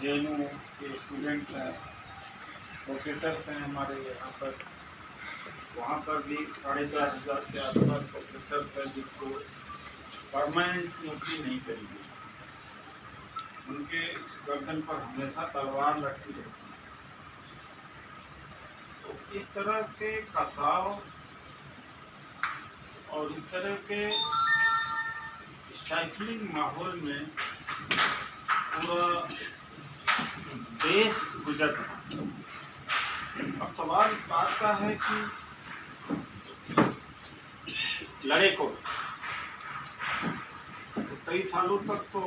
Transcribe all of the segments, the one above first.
JNU के students हैं, professors हैं हमारे यहाँ पर। वहाँ पर भी 4,500 के आसपास प्रोफेसर्स हैं जिनको परमानेंट नौकरी नहीं करी गई। उनके गर्दन पर हमेशा तलवार लटकी रहती है। तो इस तरह के कसाव और इस तरह के स्टाइफलिंग माहौल में पूरा देश गुजर रहा है। अब सवाल इस बात का है कि लड़े को, तो कई सालों तक तो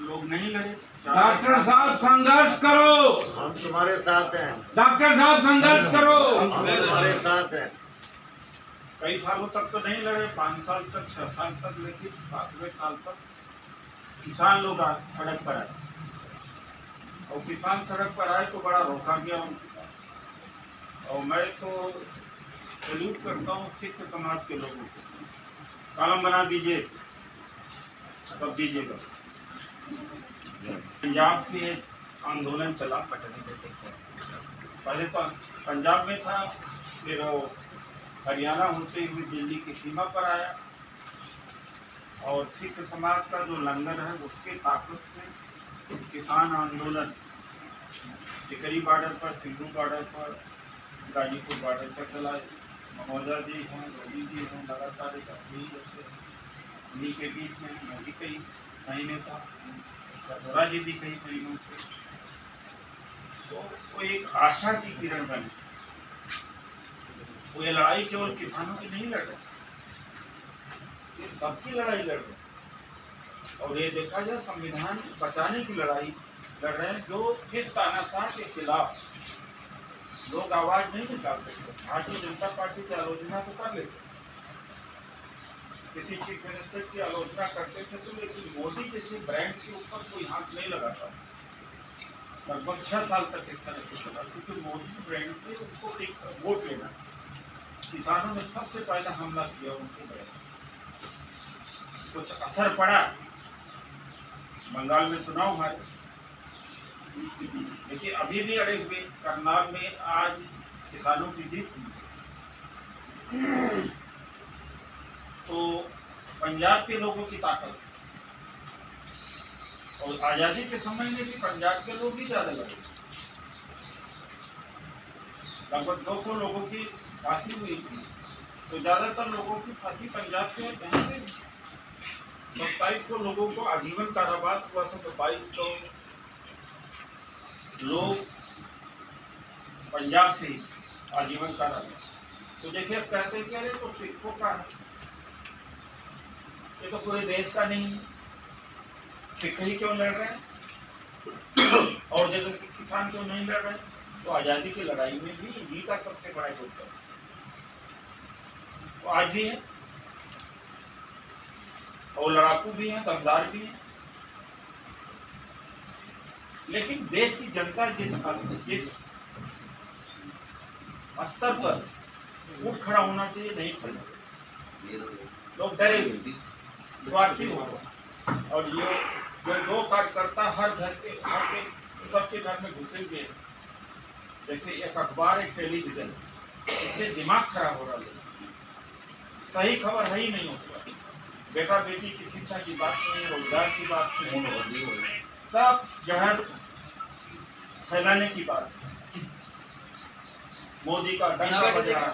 लोग नहीं लड़े। डॉक्टर साहब संघर्ष करो, हम तुम्हारे साथ हैं। डॉक्टर साहब संघर्ष करो, हम तुम्हारे साथ हैं। कई सालों तक तो नहीं लड़े, 5 साल तक, 6 साल तक, लेकिन 7वें साल तक किसान लोग सड़क पर आए। और किसान सड़क पर आए तो बड़ा रोका गया उनको। और मैं तो सैल्यूट करता हूँ सिख समाज के लोगों को। कॉलम बना दीजिए, तब दीजिएगा। पंजाब से आंदोलन चला, पहले तो पंजाब में था, फिर वो हरियाणा होते हुए दिल्ली की सीमा पर आया। और सिख समाज का जो लंगर है उसके ताकत से किसान आंदोलन टिकरी बॉर्डर पर, सिंधु बॉर्डर पर, गाजीपुर बॉर्डर पर चला। ममोजा जी हैं, योगी जी हैं, लगातार जैसे उन्हीं के बीच में मोदी कई महीने था, धोरा जी भी कई महीनों थे। तो वो एक आशा की किरण बनी। वो ये लड़ाई केवल किसानों की नहीं लड़ रहे, ये सबकी लड़ाई लड़ रहे। और ये देखा जाए संविधान बचाने की लड़ाई लड़ रहे हैं, जो किस तानाशाह के खिलाफ लोग आवाज नहीं निकाल सकते। भारतीय जनता पार्टी की आलोचना तो कर लेते, किसी चीफ मिनिस्टर की आलोचना करते थे तो, लेकिन मोदी जैसे ब्रांड के ऊपर कोई हाथ नहीं लगाता। लगभग 6 साल तक इस तरह से चला, क्योंकि मोदी ब्रांड से उसको एक वोट लेना। किसानों ने सबसे पहले हमला किया उनके ब्रांड। कुछ असर पड़ा, बंगाल में चुनाव हमारे, लेकिन अभी भी अड़े हुए। करनाल में आज किसानों की जीत हुई। तो पंजाब के लोगों की ताकत, और आजादी के समय में भी पंजाब के लोग ही ज्यादा लड़े। लगभग 200 लोगों की फांसी हुई थी, तो ज्यादातर लोगों की फांसी पंजाब से। 2700 लोगों को आजीवन कारावास हुआ था, तो 2200 लोग पंजाब से आजीवन कारावास। तो जैसे अब कहते हैं कि अरे तो सिखों का है, ये तो पूरे देश का नहीं है, सिख ही क्यों लड़ रहे हैं और जगह के किसान क्यों नहीं लड़ रहे हैं? तो आजादी की लड़ाई में भी इन्हीं का सबसे बड़ा योगदान तो आज भी है, और लड़ाकू भी हैं, दमदार भी हैं। लेकिन देश की जनता जिस स्तर पर उठ खड़ा होना चाहिए नहीं खड़ा। लोग डरे हुए, स्वार्थी हो गए। और ये जो 2 कार्यकर्ता हर घर के सबके घर में घुसे हुए हैं, जैसे एक अखबार, एक टेलीविजन, इससे दिमाग खराब हो रहा है। सही खबर है ही नहीं होती। बेटा बेटी की शिक्षा की बात नहीं, रोजगार की बात नहीं, सब जहर फैलाने की बात। मोदी का डंका बज रहा,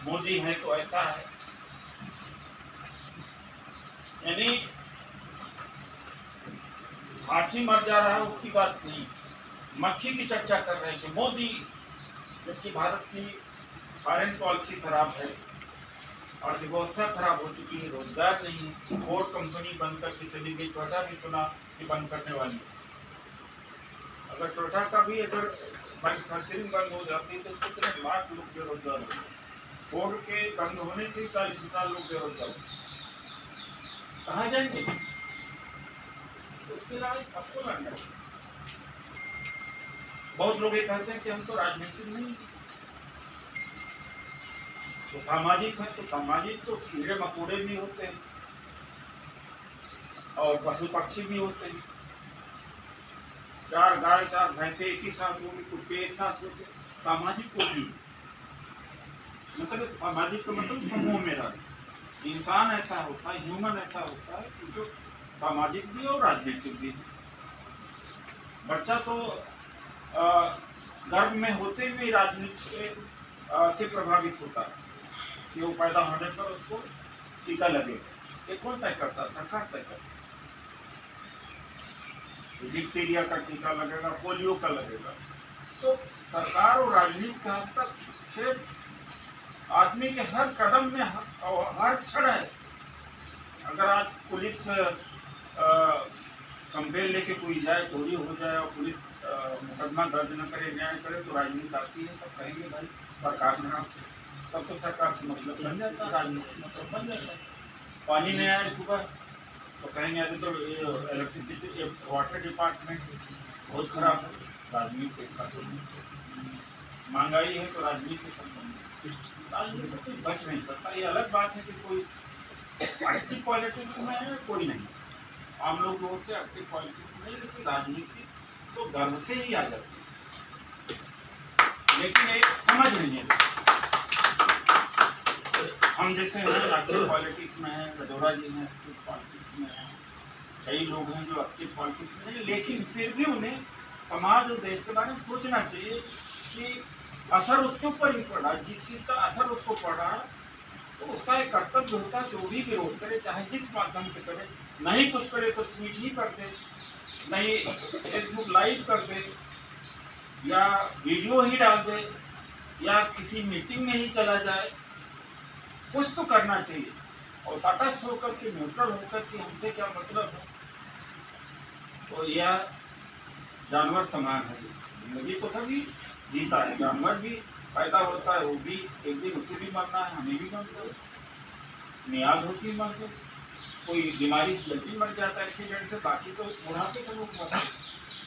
मोदी है तो ऐसा है, यानी हाथी मर जा रहा है उसकी बात नहीं, मक्खी की चर्चा कर रहे थे मोदी। जबकि भारत की फॉरेन पॉलिसी खराब है, अर्थव्यवस्था खराब हो चुकी है, रोजगार नहीं है, फोर्ड कंपनी बंद करके चली गई, टोयोटा भी सुना कि बंद करने वाली है। अगर टोयोटा का भी अगर मैन्युफैक्चरिंग बंद हो जाती तो कितने लाख लोग बेरोजगार हो। फोर्ड के बंद होने से 40,000 लोग बेरोजगार कहाँ जाएंगे? उसके अलावा सबको लड़ना है। बहुत लोग ये कहते हैं कि हम तो राजनीतिक नहीं, तो सामाजिक है। तो सामाजिक तो कीड़े मकोड़े भी होते हैं और पशु पक्षी भी होते हैं। 4 गाय 4 भैंसे एक ही साथ होंगे, कुत्ते एक साथ होते, सामाजिक होगी। मतलब सामाजिक का मतलब समूह में रहना। इंसान ऐसा होता है, ह्यूमन ऐसा होता है कि जो सामाजिक भी और राजनीतिक भी। बच्चा तो गर्भ में होते हुए राजनीति से प्रभावित होता है कि वो पैदा होने पर उसको टीका लगेगा। ये कौन तय करता है? सरकार तय करता है। डिप्थीरिया का टीका लगेगा, पोलियो का लगेगा। तो सरकार और राजनीति का हस्तक्षेप आदमी के हर कदम में और हर क्षण है। अगर आज पुलिस कंप्लेन लेके कोई जाए, चोरी हो जाए और पुलिस मुकदमा दर्ज न करे, न्याय करे, तो राजनीति आती है, तब कहेंगे भाई सरकार ने, तब तो सरकार से मतलब बन जाता है, राजनीति से मतलब बन जाता है। पानी नहीं आए सुबह तो कहेंगे अभी तो इलेक्ट्रिसिटी वाटर डिपार्टमेंट बहुत खराब है, राजनीति से इसका कोई नहीं। महंगाई है तो राजनीति से संबंधित, राजनीति से कोई बच नहीं सकता। ये अलग बात है कि कोई एक्टिव पॉलिटिक्स में है, कोई नहीं। आम लोग जो होते हैं एक्टिव पॉलिटिक्स में, लेकिन राजनीति तो गर्व से ही आ जाती है, लेकिन एक समझ नहीं है। हम जैसे हैं एक्टिव पॉलिटिक्स में हैं, रजौरा जी हैं एक्टिव पॉलिटिक्स में हैं, कई लोग हैं जो एक्टिव पॉलिटिक्स में हैं, लेकिन फिर भी उन्हें समाज और देश के बारे में सोचना चाहिए कि असर उसके ऊपर ही पड़ा। जिस चीज़ का असर उसको पड़ रहा है तो उसका एक कर्तव्य होता है, जो भी विरोध करे चाहे जिस माध्यम से करे। नहीं कुछ करे तो ट्वीट ही कर दे, नहीं फेसबुक लाइव कर दे, या वीडियो ही डाल दे, या किसी मीटिंग में ही चला जाए। कुछ तो करना चाहिए और तटस्थ होकर के, न्यूट्रल होकर के हमसे क्या मतलब है। तो यह जानवर समान है, जिंदगी तो सभी जीता है, जानवर भी पैदा होता है, वो भी एक दिन उसे भी मरना है, हमें भी मरना है, मियाद होती है मरते, कोई बीमारी से जल्दी मर जाता है एक्सीडेंट से, बाकी तो बुढ़ापे के लोग मरते हैं।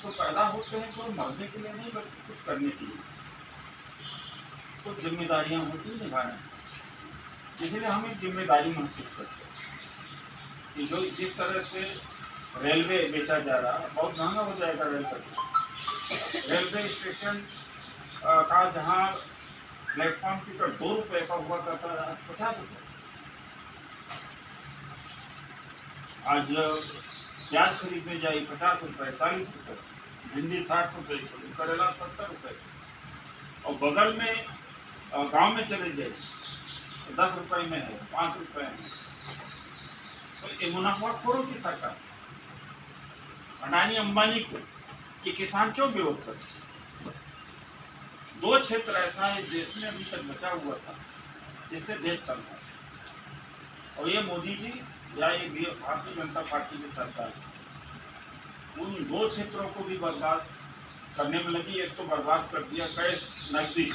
तो पैदा होते हैं तो मरने के लिए नहीं बल्कि कुछ करने के लिए, कुछ जिम्मेदारियां होती हैं निभाने, इसलिए हम एक जिम्मेदारी महसूस करते हैं कि जो जिस तरह से रेलवे बेचा जा रहा है, बहुत महंगा हो जाएगा रेलवे स्टेशन का, जहाँ प्लेटफॉर्म टिकट 2 रुपये का हुआ करता है, 50 रुपये। आज प्याज खरीदने जाइए 50 रुपये, 40 रुपये, भिंडी 60 रुपये, करेला 70 रुपये, और बगल में गांव में चले जाइए 10 रुपये में है, 5 रुपये में। तो ये मुनाफाखोरों की सरकार, अडानी अंबानी को ये किसान क्यों विरोध करते? 2 क्षेत्र ऐसा है देश में अभी तक बचा हुआ था जिससे देश चल रहा है, और ये मोदी जी या ये भारतीय जनता पार्टी की सरकार उन 2 क्षेत्रों को भी बर्बाद करने में लगी। एक तो बर्बाद कर दिया कैश नकदी,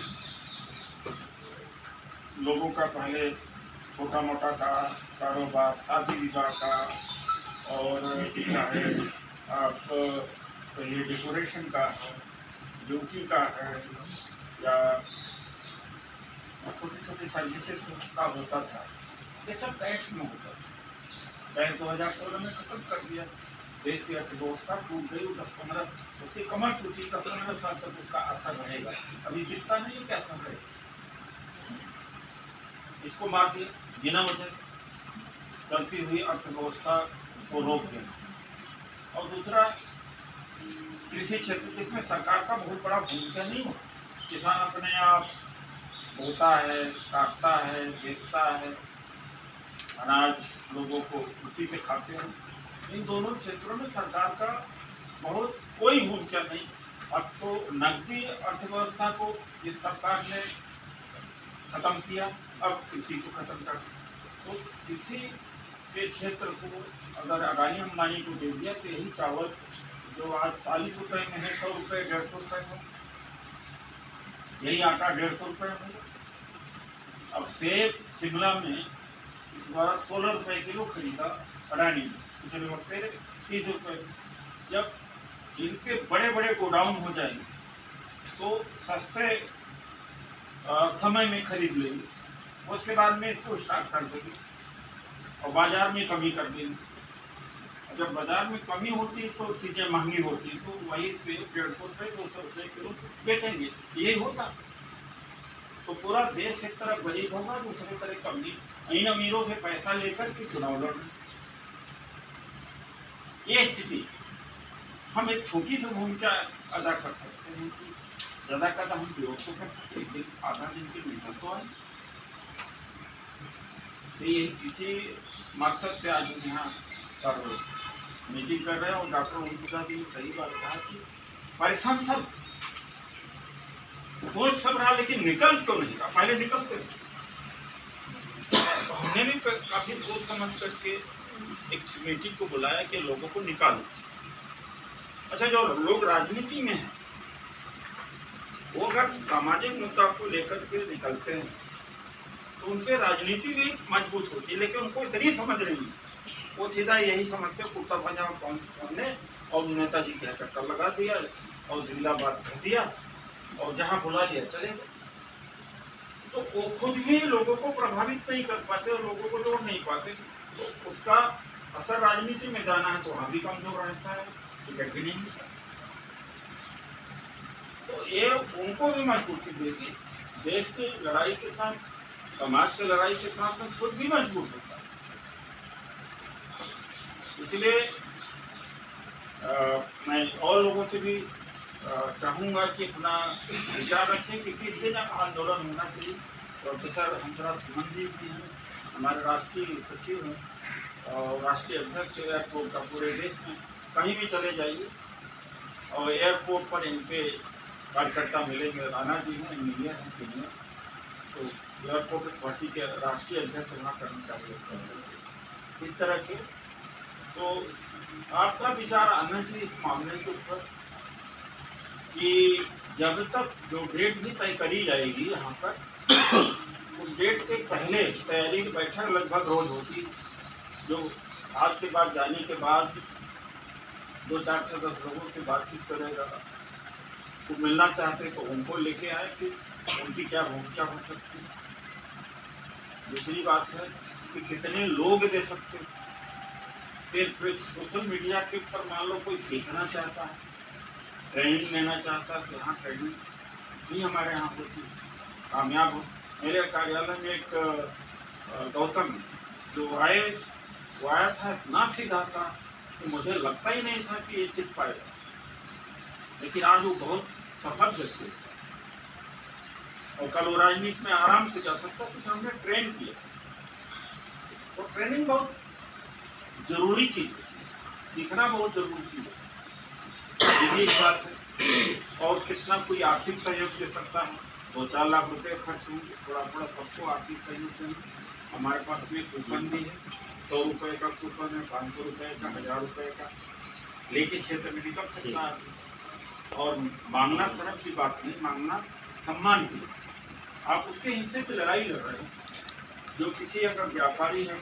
लोगों का पहले छोटा मोटा का कारोबार, शादी विवाह का, और चाहे आप ये डेकोरेशन का है, ब्यूटी का है, या छोटी छोटी सर्विसेज का होता था, ये सब कैश में होता था। कैश 2016 में खत्म कर दिया, देश की अर्थव्यवस्था टूट गई। 10-15 उसकी कमर टूटी, 10-15 साल तक उसका असर रहेगा। अभी दिखता नहीं है क्या असर रहेगा। इसको मार दिया बिना वजह, चलती हुई अर्थव्यवस्था को रोक देना। और दूसरा कृषि क्षेत्र, जिसमें सरकार का बहुत बड़ा भूमिका नहीं हो। किसान अपने आप बोता है, काटता है, बेचता है, अनाज लोगों को उसी से खाते हैं। इन दोनों क्षेत्रों में सरकार का बहुत कोई भूमिका नहीं। अब तो नकदी अर्थव्यवस्था को इस सरकार ने खत्म किया, अब कृषि को खत्म कर। तो कृषि के क्षेत्र को अगर अडानी अंबानी को दे दिया तो यही चावल जो आज 40 रुपये में है, 100 रुपये 150 रुपये में, यही आटा 150 रुपये में। अब सेब शिमला में इस बार 16 रुपये किलो खरीदा अडानी ने, पिछले वक्त 30 रुपये। जब इनके बड़े बड़े गोडाउन हो जाएंगे तो सस्ते समय में खरीद लेंगे, उसके बाद में इसको स्टॉक कर देंगे और बाजार में कमी कर देंगे। जब बाजार में कमी होती है तो चीजें महंगी होती है, तो वही से 150 रुपये 200 रुपये किलो बेचेंगे, यही होता। तो पूरा देश एक तरफ गरीब होगा, दूसरी तरफ कमी इन अमीरों से पैसा लेकर के चुनाव लड़ना, ये स्थिति। हम एक छोटी सी भूमिका अदा कर सकते हैं कि ज्यादा का हम विरोध तो कर सकते हैं, लेकिन आधा दिन के नेता तो आए। तो यही किसी मकसद से आज हम यहाँ पर मीटिंग कर रहे हैं। और डॉक्टर ओम प्रकाश जी ने सही बात कहा कि परेशान सब, सोच सब रहा, लेकिन निकल क्यों नहीं रहा। पहले निकलते थे, तो हमने भी काफी सोच समझ करके एक मीटिंग को बुलाया कि लोगों को निकालो। अच्छा, जो लोग राजनीति में हैं वो अगर सामाजिक मुद्दा को लेकर के निकलते हैं तो उनसे राजनीति भी मजबूत होती है, लेकिन उनको इतनी समझ नहीं है। वो सीधा यही समझते कुर्ता पजामा पहनने और नेताजी के चक्कर लगा दिया और जिंदाबाद कह दिया और जहां बुला लिया चले गए। तो वो खुद भी लोगों को प्रभावित नहीं कर पाते और लोगों को जोड़ नहीं पाते, तो उसका असर राजनीति में जाना है तो वहां भी कमजोर रहता है, टिकट भी नहीं मिलता। तो ये उनको भी मजबूती देगी, देश की लड़ाई के साथ, समाज की लड़ाई के साथ में खुद भी मजबूत होता है। इसलिए मैं और लोगों से भी चाहूँगा कि अपना विचार रखें कि किस दिन आंदोलन होना चाहिए। प्रोफेसर हंसराज सुमन जी भी हैं, हमारे राष्ट्रीय सचिव हैं और राष्ट्रीय अध्यक्ष एयरपोर्ट का पूरे देश में कहीं भी चले जाइए और एयरपोर्ट पर इनके कार्यकर्ता मिलेंगे। राणा जी हैं, इंजीनियर हैं, सीनियर, तो एयरपोर्ट अथॉरिटी के राष्ट्रीय अध्यक्ष वहाँ करने का इस तरह के। तो आपका विचार आना चाहिए इस मामले के ऊपर कि जब तक जो डेट भी तय करी जाएगी यहाँ पर, उस डेट के पहले तैयारी की बैठक लगभग रोज होती। जो आज के बाद जाने के बाद 2-4 से 10 लोगों से बातचीत करेगा, तो मिलना चाहते तो उनको लेके आए कि उनकी क्या भूमिका हो सकती है। दूसरी बात है कि कितने लोग दे सकते हैं। फिर सोशल मीडिया के ऊपर मान लो कोई सीखना चाहता है, ट्रेनिंग लेना चाहता है, तो यहाँ ट्रेनिंग भी हमारे यहाँ होती है, कामयाब हो। मेरे कार्यालय में एक गौतम जो आया था, इतना सीधा था कि मुझे लगता ही नहीं था कि ये टिक पाएगा, लेकिन आज वो बहुत सफल व्यक्ति और कल वो राजनीति में आराम से जा सकता, क्योंकि हमने ट्रेन किया। तो ट्रेनिंग बहुत जरूरी चीज है, सीखना बहुत जरूरी चीज है, ये एक बात है। और कितना कोई आर्थिक सहयोग दे सकता है, 2-4 लाख रुपए खर्च होंगे, थोड़ा थोड़ा सबको आर्थिक सहयोग देंगे। हमारे पास में कूपन भी है, 100 रुपये का कूपन है, 500 रुपये का, 1000 रुपये का, लेके क्षेत्र में निकल सकता है। और मांगना शर्म की बात नहीं, मांगना सम्मान की। आप उसके हिस्से की लड़ाई लड़ रहे हो। जो किसी अगर व्यापारी है